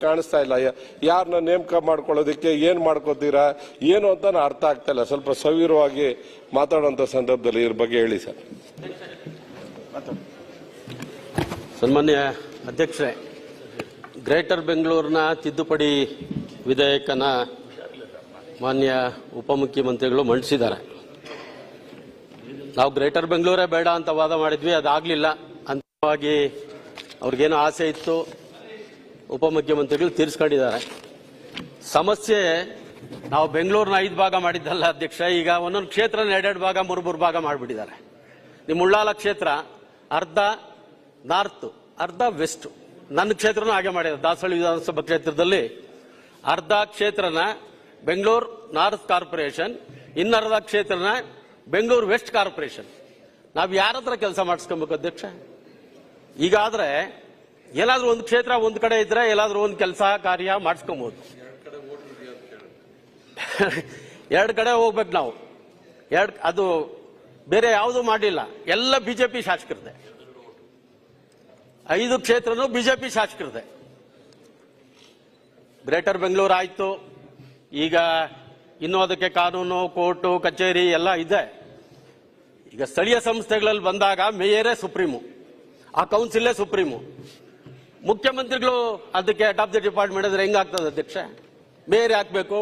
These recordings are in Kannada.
ಕಾಣಿಸ್ತಾ ಇಲ್ಲ. ಯಾರನ್ನ ನೇಮಕ ಮಾಡ್ಕೊಳ್ಳೋದಕ್ಕೆ ಏನ್ ಮಾಡ್ಕೋತೀರಾ ಏನು ಅಂತ ಅರ್ಥ ಆಗ್ತಾ ಇಲ್ಲ. ಸ್ವಲ್ಪ ಸವಿರವಾಗಿ ಮಾತಾಡುವಂತ ಸಂದರ್ಭದಲ್ಲಿ ಇದ್ರ ಬಗ್ಗೆ ಹೇಳಿ ಸರ್. ಸನ್ಮಾನ್ಯ ಅಧ್ಯಕ್ಷರೇ, ಗ್ರೇಟರ್ ಬೆಂಗಳೂರಿನ ತಿದ್ದುಪಡಿ ವಿಧೇಯಕನ ಮಾನ್ಯ ಉಪಮುಖ್ಯಮಂತ್ರಿಗಳು ಮಂಡಿಸಿದ್ದಾರೆ. ನಾವು ಗ್ರೇಟರ್ ಬೆಂಗಳೂರೇ ಬೇಡ ಅಂತ ವಾದ ಮಾಡಿದ್ವಿ, ಅದಾಗಲಿಲ್ಲ. ಅಂತಿಮವಾಗಿ ಅವ್ರಿಗೇನೋ ಆಸೆ ಇತ್ತು, ಉಪಮುಖ್ಯಮಂತ್ರಿಗಳು ತೀರಿಸ್ಕೊಂಡಿದ್ದಾರೆ. ಸಮಸ್ಯೆ ನಾವು ಬೆಂಗಳೂರಿನ 5 ಭಾಗ ಮಾಡಿದ್ದಲ್ಲ ಅಧ್ಯಕ್ಷ, ಈಗ ಒಂದೊಂದು ಕ್ಷೇತ್ರ 2 ಭಾಗ 3 ಭಾಗ ಮಾಡಿಬಿಟ್ಟಿದ್ದಾರೆ. ನಿಮ್ಮ ಉಳ್ಳಾಲ ಕ್ಷೇತ್ರ ಅರ್ಧ ನಾರ್ತ್ ಅರ್ಧ ವೆಸ್ಟ್, ನನ್ನ ಕ್ಷೇತ್ರನೂ ಹಾಗೆ ಮಾಡಿದ್ದಾರೆ. ದಾಸಹಳ್ಳಿ ವಿಧಾನಸಭಾ ಕ್ಷೇತ್ರದಲ್ಲಿ ಅರ್ಧ ಕ್ಷೇತ್ರನ ಬೆಂಗಳೂರು ನಾರ್ತ್ ಕಾರ್ಪೊರೇಷನ್, ಇನ್ನರ್ಧ ಕ್ಷೇತ್ರನ ಬೆಂಗಳೂರು ವೆಸ್ಟ್ ಕಾರ್ಪೊರೇಷನ್. ನಾವು ಯಾರ ಹತ್ರ ಕೆಲಸ ಮಾಡಿಸ್ಕೊಬೇಕು ಅಧ್ಯಕ್ಷ? ಈಗಾದ್ರೆ ಎಲ್ಲಾದ್ರೂ ಒಂದು ಕ್ಷೇತ್ರ ಒಂದ್ ಕಡೆ ಇದ್ರೆ ಎಲ್ಲಾದ್ರೂ ಒಂದು ಕೆಲಸ ಕಾರ್ಯ ಮಾಡಿಸ್ಕೊಬಹುದು. 2 ಕಡೆ ಹೋಗ್ಬೇಕು ನಾವು. ಅದು ಬೇರೆ ಯಾವುದು ಮಾಡಿಲ್ಲ, ಎಲ್ಲ ಬಿಜೆಪಿ ಶಾಸಕರದೆ. 5 ಕ್ಷೇತ್ರನೂ ಬಿಜೆಪಿ ಶಾಸಕರದೆ. ಗ್ರೇಟರ್ ಬೆಂಗಳೂರು ಆಯ್ತು, ಈಗ ಇನ್ನೂ ಅದಕ್ಕೆ ಕಾನೂನು, ಕೋರ್ಟು, ಕಚೇರಿ ಎಲ್ಲ ಇದೆ. ಈಗ ಸ್ಥಳೀಯ ಸಂಸ್ಥೆಗಳಲ್ಲಿ ಬಂದಾಗ ಮೇಯರೇ ಸುಪ್ರೀಮು, ಆ ಕೌನ್ಸಿಲೇ ಸುಪ್ರೀಮು. ಮುಖ್ಯಮಂತ್ರಿಗಳು ಅದಕ್ಕೆ ಹೆಡ್ ಆಫ್ ದಿ ಡಿಪಾರ್ಟ್ಮೆಂಟ್ ಅಂದ್ರೆ ಹೆಂಗಾಗ್ತದೆ ಅಧ್ಯಕ್ಷ? ಮೇಯರ್ ಹಾಕ್ಬೇಕು,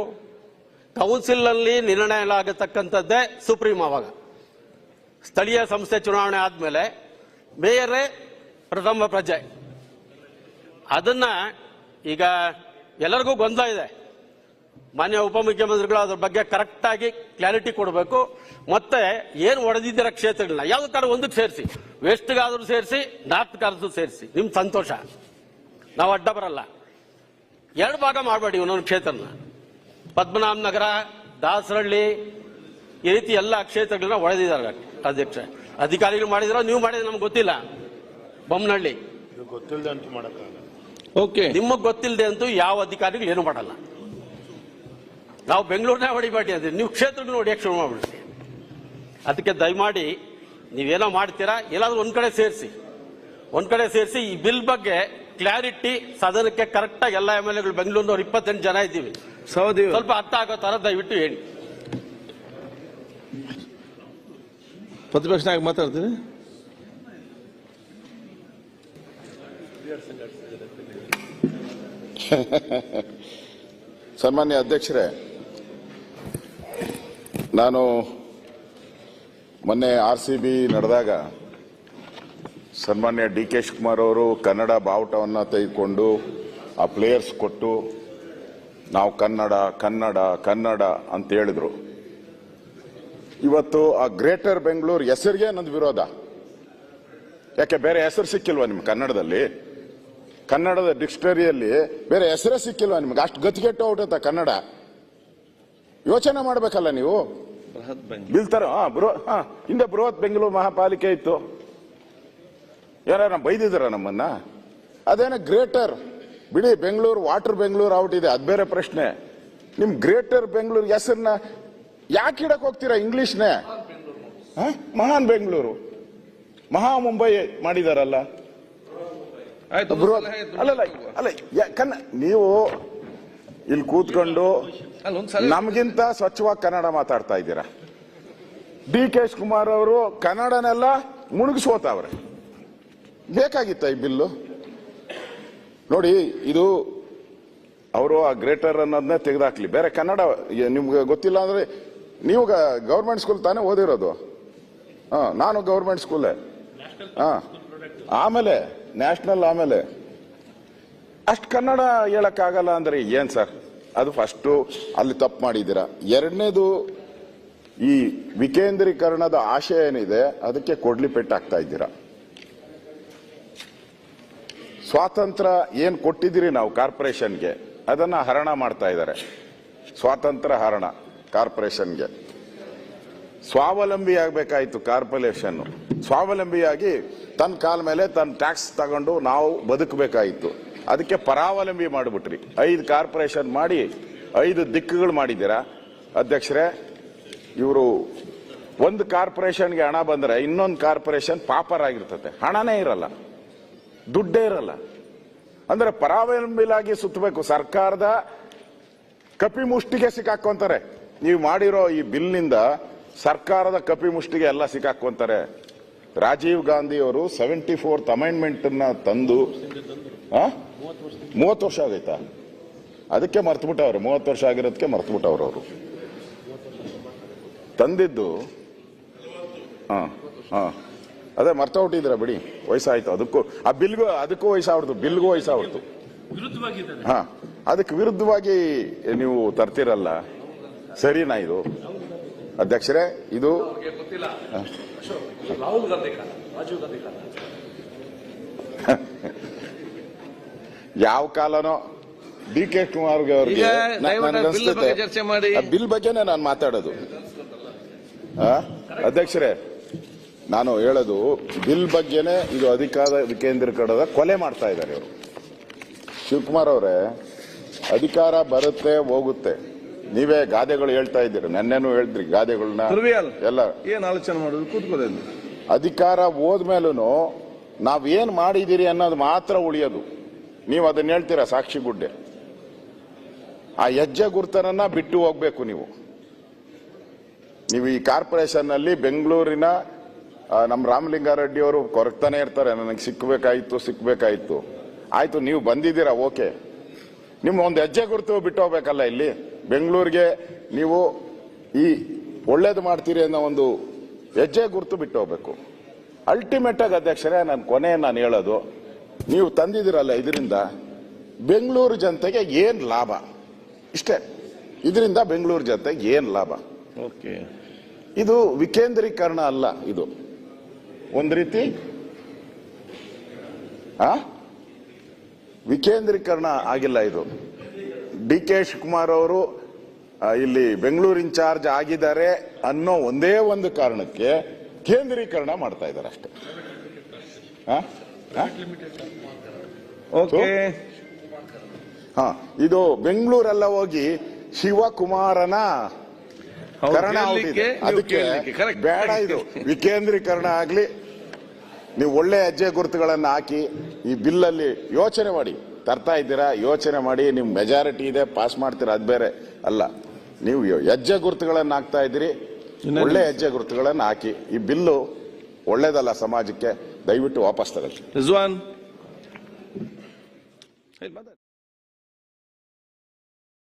ಕೌನ್ಸಿಲ್ ನಲ್ಲಿ ನಿರ್ಣಯ ಆಗತಕ್ಕಂಥದ್ದೇ ಸುಪ್ರೀಂ. ಆವಾಗ ಸ್ಥಳೀಯ ಸಂಸ್ಥೆ ಚುನಾವಣೆ ಆದ್ಮೇಲೆ ಮೇಯರೇ ಪ್ರಥಮ ಪ್ರಜೆ. ಅದನ್ನ ಈಗ ಎಲ್ಲರಿಗೂ ಗೊಂದಲ ಇದೆ. ಮಾನ್ಯ ಉಪಮುಖ್ಯಮಂತ್ರಿಗಳು ಅದ್ರ ಬಗ್ಗೆ ಕರೆಕ್ಟ್ ಆಗಿ ಕ್ಲಾರಿಟಿ ಕೊಡಬೇಕು. ಮತ್ತೆ ಏನು ಒಡೆದಿದ್ದೀರ ಕ್ಷೇತ್ರಗಳನ್ನ ಯಾವ್ದು ತರ ಒಂದಕ್ಕೆ ಸೇರಿಸಿ, ವೆಸ್ಟ್ಗಾದ್ರೂ ಸೇರಿಸಿ, ನಾರ್ತ್ಗಾದ್ರೂ ಸೇರಿಸಿ, ನಿಮ್ ಸಂತೋಷ, ನಾವು ಅಡ್ಡ ಬರಲ್ಲ. 2 ಭಾಗ ಮಾಡಬೇಡಿ ಒಂದೊಂದು ಕ್ಷೇತ್ರನ. ಪದ್ಮನಾಭ ನಗರ, ದಾಸರಳ್ಳಿ, ಈ ರೀತಿ ಎಲ್ಲ ಕ್ಷೇತ್ರಗಳನ್ನ ಒಡೆದಿದ್ದಾರೆ ಅಧ್ಯಕ್ಷ. ಅಧಿಕಾರಿಗಳು ಮಾಡಿದ್ರ, ನೀವು ಮಾಡಿದ್ರೆ ನಮ್ಗೆ ಗೊತ್ತಿಲ್ಲ. ಬೊಮ್ಮನಹಳ್ಳಿ ಗೊತ್ತಿಲ್ಲದೆ ಅಂತೂ ಮಾಡಕ್ಕಾಗಲ್ಲ. ಓಕೆ, ನಿಮಗ್ ಗೊತ್ತಿಲ್ಲದೆ ಅಂತೂ ಯಾವ ಅಧಿಕಾರಿಗಳು ಏನು ಮಾಡಲ್ಲ. ನಾವು ಬೆಂಗಳೂರನ್ನೇ ಹೊಡಿಬೇಡಿ ಅಂದ್ರೆ ನೀವು ಕ್ಷೇತ್ರಗಳನ್ನ ಹೊಡಿಯಕ್ಕೆ ಶುರು ಮಾಡ್ಬಿಡ್ತೀವಿ. ಅದಕ್ಕೆ ದಯಮಾಡಿ ನೀವೇನೋ ಮಾಡ್ತೀರಾ, ಎಲ್ಲಾದ್ರೂ ಒಂದ್ ಕಡೆ ಸೇರಿಸಿ ಈ ಬಿಲ್ ಬಗ್ಗೆ ಕ್ಲಾರಿಟಿ ಸದನಕ್ಕೆ ಕರೆಕ್ಟ್ ಆಗಿ ಎಲ್ಲ MLAಗಳು ಬೆಂಗಳೂರಿನವ್ರು 28 ಜನ ಇದ್ದೀವಿ, ಸ್ವಲ್ಪ ಅರ್ಥ ಆಗೋ ತರ ದಯವಿಟ್ಟು ಹೇಳಿ. ಪ್ರತಿಪಕ್ಷ ನಾಯಕ ಮಾತಾಡ್ತೀನಿ. ಸನ್ಮಾನ್ಯ ಅಧ್ಯಕ್ಷರೇ, ನಾನು ಮೊನ್ನೆ RCB ನಡೆದಾಗ ಸನ್ಮಾನ್ಯ DK ಶಿವಕುಮಾರ್ ಅವರು ಕನ್ನಡ ಬಾವುಟವನ್ನು ತೆಗೆದುಕೊಂಡು ಆ ಪ್ಲೇಯರ್ಸ್ ಕೊಟ್ಟು ನಾವು ಕನ್ನಡ ಕನ್ನಡ ಕನ್ನಡ ಅಂತ ಹೇಳಿದ್ರು. ಇವತ್ತು ಆ ಗ್ರೇಟರ್ ಬೆಂಗಳೂರು ಹೆಸರಿಗೆ ನಂದು ವಿರೋಧ. ಯಾಕೆ ಬೇರೆ ಹೆಸರು ಸಿಕ್ಕಿಲ್ವಾ ನಿಮ್ಗೆ ಕನ್ನಡದಲ್ಲಿ? ಕನ್ನಡದ ಡಿಕ್ಷನರಿಯಲ್ಲಿ ಬೇರೆ ಹೆಸರೇ ಸಿಕ್ಕಿಲ್ವಾ ನಿಮ್ಗೆ? ಅಷ್ಟು ಗತಿಗೆಟ್ಟು ಹೊರಟ ಕನ್ನಡ. ಯೋಚನೆ ಮಾಡ್ಬೇಕಲ್ಲ ನೀವು. ಬೀಳ್ತಾರ ಹಿಂದೆ ಬೃಹತ್ ಬೆಂಗಳೂರು ಮಹಾಪಾಲಿಕೆ ಇತ್ತು, ಯಾರ ಬೈದಿದಾರ ನಮ್ಮನ್ನ? ಅದೇನ ಗ್ರೇಟರ್ ಬಿಡಿ, ಬೆಂಗಳೂರು ವಾಟರ್ ಬೆಂಗಳೂರು ಔಟ್ ಇದೆ, ಅದ್ ಬೇರೆ ಪ್ರಶ್ನೆ. ನಿಮ್ ಗ್ರೇಟರ್ ಬೆಂಗಳೂರು ಹೆಸರನ್ನ ಯಾಕೆ ಇಡಕ್ ಹೋಗ್ತೀರಾ ಇಂಗ್ಲಿಷ್ನೇ? ಮಹಾನ್ ಬೆಂಗಳೂರು, ಮಹಾ ಮುಂಬೈ ಮಾಡಿದಾರಲ್ಲ. ಅಲ್ಲ ನೀವು ಇಲ್ಲಿ ಕೂತ್ಕೊಂಡು ನಮ್ಗಿಂತ ಸ್ವಚ್ಛವಾಗಿ ಕನ್ನಡ ಮಾತಾಡ್ತಾ ಇದ್ದೀರಾ. DK ಶಿವಕುಮಾರ್ ಅವರು ಕನ್ನಡನೆಲ್ಲ ಮುಳುಗಿಸೋತಾವ್ರೆ. ಬೇಕಾಗಿತ್ತ ಈ ಬಿಲ್ಲು? ನೋಡಿ, ಇದು ಅವರು ಆ ಗ್ರೇಟರ್ ಅನ್ನೋದನ್ನೇ ತೆಗೆದಾಕ್ಲಿ, ಬೇರೆ ಕನ್ನಡ ನಿಮ್ಗೆ ಗೊತ್ತಿಲ್ಲ ಅಂದ್ರೆ ನೀವು ಗವರ್ಮೆಂಟ್ ಸ್ಕೂಲ್ ತಾನೇ ಓದಿರೋದು? ನಾನು ಗವರ್ಮೆಂಟ್ ಸ್ಕೂಲೇ. ಆಮೇಲೆ ನ್ಯಾಷನಲ್, ಆಮೇಲೆ ಅಷ್ಟು ಕನ್ನಡ ಹೇಳಕ್ಕಾಗಲ್ಲ ಅಂದ್ರೆ ಏನ್ ಸರ್? ಅದು ಫಸ್ಟ್ ಅಲ್ಲಿ ತಪ್ಪು ಮಾಡಿದ್ದೀರಾ. 2ನೇದು, ಈ ವಿಕೇಂದ್ರೀಕರಣದ ಆಶಯ ಏನಿದೆ ಅದಕ್ಕೆ ಕೊಡ್ಲಿ ಪೆಟ್ಟಾಗ್ತಾ ಇದ್ದೀರಾ. ಸ್ವಾತಂತ್ರ್ಯ ಏನ್ ಕೊಟ್ಟಿದ್ದೀರಿ ನಾವು ಕಾರ್ಪೊರೇಷನ್ಗೆ, ಅದನ್ನ ಹರಣ ಮಾಡ್ತಾ ಇದ್ದಾರೆ. ಸ್ವಾತಂತ್ರ್ಯ ಹರಣ ಕಾರ್ಪೊರೇಷನ್ಗೆ. ಸ್ವಾವಲಂಬಿ ಆಗ್ಬೇಕಾಯ್ತು ಕಾರ್ಪೊರೇಷನ್. ಸ್ವಾವಲಂಬಿಯಾಗಿ ತನ್ನ ಕಾಲ ಮೇಲೆ ತನ್ನ ಟ್ಯಾಕ್ಸ್ ತಗೊಂಡು ನಾವು ಬದುಕಬೇಕಾಯಿತು. ಅದಕ್ಕೆ ಪರಾವಲಂಬಿ ಮಾಡಿಬಿಟ್ರಿ. 5 ಕಾರ್ಪೊರೇಷನ್ ಮಾಡಿ 5 ದಿಕ್ಕುಗಳು ಮಾಡಿದ್ದೀರಾ ಅಧ್ಯಕ್ಷರೇ. ಇವರು ಒಂದು ಕಾರ್ಪೊರೇಷನ್ಗೆ ಹಣ ಬಂದ್ರೆ ಇನ್ನೊಂದು ಕಾರ್ಪೊರೇಷನ್ ಪಾಪರ್ ಆಗಿರ್ತದೆ, ಹಣನೇ ಇರಲ್ಲ, ದುಡ್ಡೇ ಇರಲ್ಲ. ಅಂದ್ರೆ ಪರಾವಲಂಬಿಲಾಗಿ ಸುತ್ತಬೇಕು. ಸರ್ಕಾರದ ಕಪಿಮುಷ್ಟಿಗೆ ಸಿಕ್ಕಾಕೊಂತಾರೆ. ನೀವು ಮಾಡಿರೋ ಈ ಬಿಲ್ನಿಂದ ಸರ್ಕಾರದ ಕಪಿಮುಷ್ಟಿಗೆ ಎಲ್ಲ ಸಿಕ್ಕಾಕೊಂತಾರೆ. ರಾಜೀವ್ ಗಾಂಧಿ ಅವರು 74th ಅಮೆಂಡ್ಮೆಂಟ್ ತಂದು 30 ವರ್ಷ ಆಗೈತಾ? ಅದಕ್ಕೆ ಮರ್ತ್ಬಿಟ್ಟವ್ರೆ. 30 ವರ್ಷ ಆಗಿರೋದಕ್ಕೆ ಮರ್ತ್ಬಿಟ್ಟವ್ರು ಅವರು ತಂದಿದ್ದು. ಅದೇ ಮರ್ತೋಗ್ಬಿಟ್ಟಿದ್ರ ಬಿಡಿ, ವಯಸ್ಸಾಯ್ತು. ಅದಕ್ಕೂ ಆ ಬಿಲ್ಗೂ ಅದಕ್ಕೂ ವಯಸ್ಸಾಗ್ಬಿಡ್ತು, ಬಿಲ್ಗೂ ವಯಸ್ಸಾಗ್ಬಿಡ್ತು. ಅದಕ್ಕೆ ವಿರುದ್ಧವಾಗಿ ನೀವು ತರ್ತಿರಲ್ಲ, ಸರಿನಾ ಇದು ಅಧ್ಯಕ್ಷರೇ? ಇದು ಯಾವ ಕಾಲನೋ DK ಶಿವಕುಮಾರ್ ಅವ್ರಿಗೆ ಚರ್ಚೆ ಮಾಡಿ ಬಿಲ್ ಬಗ್ಗೆನೇ ನಾನು ಮಾತಾಡೋದು. ಅಧ್ಯಕ್ಷರೇ, ನಾನು ಹೇಳೋದು ಬಿಲ್ ಬಗ್ಗೆನೇ. ಇದು ಅಧಿಕಾರ ವಿಕೇಂದ್ರೀಕರಣದ ಕೊಲೆ ಮಾಡ್ತಾ ಇದ್ದಾರೆ ಇವರು. ಶಿವಕುಮಾರ್ ಅವರೇ, ಅಧಿಕಾರ ಬರುತ್ತೆ ಹೋಗುತ್ತೆ, ನೀವೇ ಗಾದೆಗಳು ಹೇಳ್ತಾ ಇದ್ದೀರಿ, ನೆನ್ನೆನೂ ಹೇಳಿದ್ರಿ ಗಾದೆಗಳನ್ನ ಎಲ್ಲ. ಏನ್ ಆಲೋಚನೆ ಮಾಡೋದು, ಕೂತ್ಕೋದೇನು. ಅಧಿಕಾರ ಹೋದ್ಮೇಲೂ ನಾವೇನ್ ಮಾಡಿದ್ದೀರಿ ಅನ್ನೋದು ಮಾತ್ರ ಉಳಿಯೋದು. ನೀವು ಅದನ್ನ ಹೇಳ್ತೀರಾ ಸಾಕ್ಷಿ ಗುಡ್ಡೆ. ಆ ಹೆಜ್ಜೆ ಗುರುತನನ್ನ ಬಿಟ್ಟು ಹೋಗ್ಬೇಕು ನೀವು. ಈ ಕಾರ್ಪೊರೇಷನ್ ನಲ್ಲಿ ಬೆಂಗಳೂರಿನ ನಮ್ಮ ರಾಮಲಿಂಗಾರೆಡ್ಡಿ ಅವರು ಕೊರಗ್ತಾನೆ ಇರ್ತಾರೆ, ನನಗೆ ಸಿಕ್ಬೇಕಾಯ್ತು. ಆಯ್ತು, ನೀವು ಬಂದಿದ್ದೀರಾ, ಓಕೆ. ನಿಮ್ಮ ಒಂದು ಹೆಜ್ಜೆ ಗುರುತು ಬಿಟ್ಟು ಹೋಗ್ಬೇಕಲ್ಲ. ಇಲ್ಲಿ ಬೆಂಗಳೂರಿಗೆ ನೀವು ಈ ಒಳ್ಳೇದು ಮಾಡ್ತೀರಿ ಅನ್ನೋ ಒಂದು ಹೆಜ್ಜೆ ಗುರುತು ಬಿಟ್ಟು ಹೋಗ್ಬೇಕು. ಅಲ್ಟಿಮೇಟ್ ಆಗಿ ಅಧ್ಯಕ್ಷರೇ, ನಾನು ಹೇಳೋದು, ನೀವು ತಂದಿದ್ದೀರಲ್ಲ, ಇದರಿಂದ ಬೆಂಗಳೂರು ಜನತೆಗೆ ಏನ್ ಲಾಭ? ಇಷ್ಟೇ. ಇದರಿಂದ ಬೆಂಗಳೂರು ಜನತೆಗೆ ಏನ್ ಲಾಭ? ಓಕೆ, ಇದು ವಿಕೇಂದ್ರೀಕರಣ ಅಲ್ಲ, ಇದು ಒಂದು ರೀತಿ ವಿಕೇಂದ್ರೀಕರಣ ಆಗಿಲ್ಲ. ಇದು DK ಶಿವಕುಮಾರ್ ಅವರು ಇಲ್ಲಿ ಬೆಂಗಳೂರು ಇನ್ಚಾರ್ಜ್ ಆಗಿದ್ದಾರೆ ಅನ್ನೋ ಒಂದೇ ಒಂದು ಕಾರಣಕ್ಕೆ ಕೇಂದ್ರೀಕರಣ ಮಾಡ್ತಾ ಇದ್ದಾರೆ ಅಷ್ಟೇ. ಓಕೆ. ಇದು ಬೆಂಗಳೂರೆಲ್ಲ ಹೋಗಿ ಶಿವಕುಮಾರನ ಕರಣ ಆಗ್ತಿದೆ. ಅದಕ್ಕೆ ಬೇಡ, ಇದು ವಿಕೇಂದ್ರೀಕರಣ ಆಗ್ಲಿ. ನೀವು ಒಳ್ಳೆ ಹೆಜ್ಜೆ ಗುರುತುಗಳನ್ನ ಹಾಕಿ ಈ ಬಿಲ್ಲಲ್ಲಿ ಯೋಚನೆ ಮಾಡಿ ತರ್ತಾ ಇದ್ದೀರಾ. ಯೋಚನೆ ಮಾಡಿ, ನಿಮ್ ಮೆಜಾರಿಟಿ ಇದೆ, ಪಾಸ್ ಮಾಡ್ತೀರಾ, ಅದು ಬೇರೆ ಅಲ್ಲ. ನೀವು ಹೆಜ್ಜೆ ಗುರುತುಗಳನ್ನ ಹಾಕ್ತಾ ಇದ್ದೀರಿ, ಒಳ್ಳೆ ಹೆಜ್ಜೆ ಗುರುತುಗಳನ್ನ ಹಾಕಿ. ಈ ಬಿಲ್ಲು ಒಳ್ಳೇದಲ್ಲ ಸಮಾಜಕ್ಕೆ, ದಯವಿಟ್ಟು ವಾಪಸ್ ತಗೊಳ್ಳಿ. ರಿಜ್ವಾನ್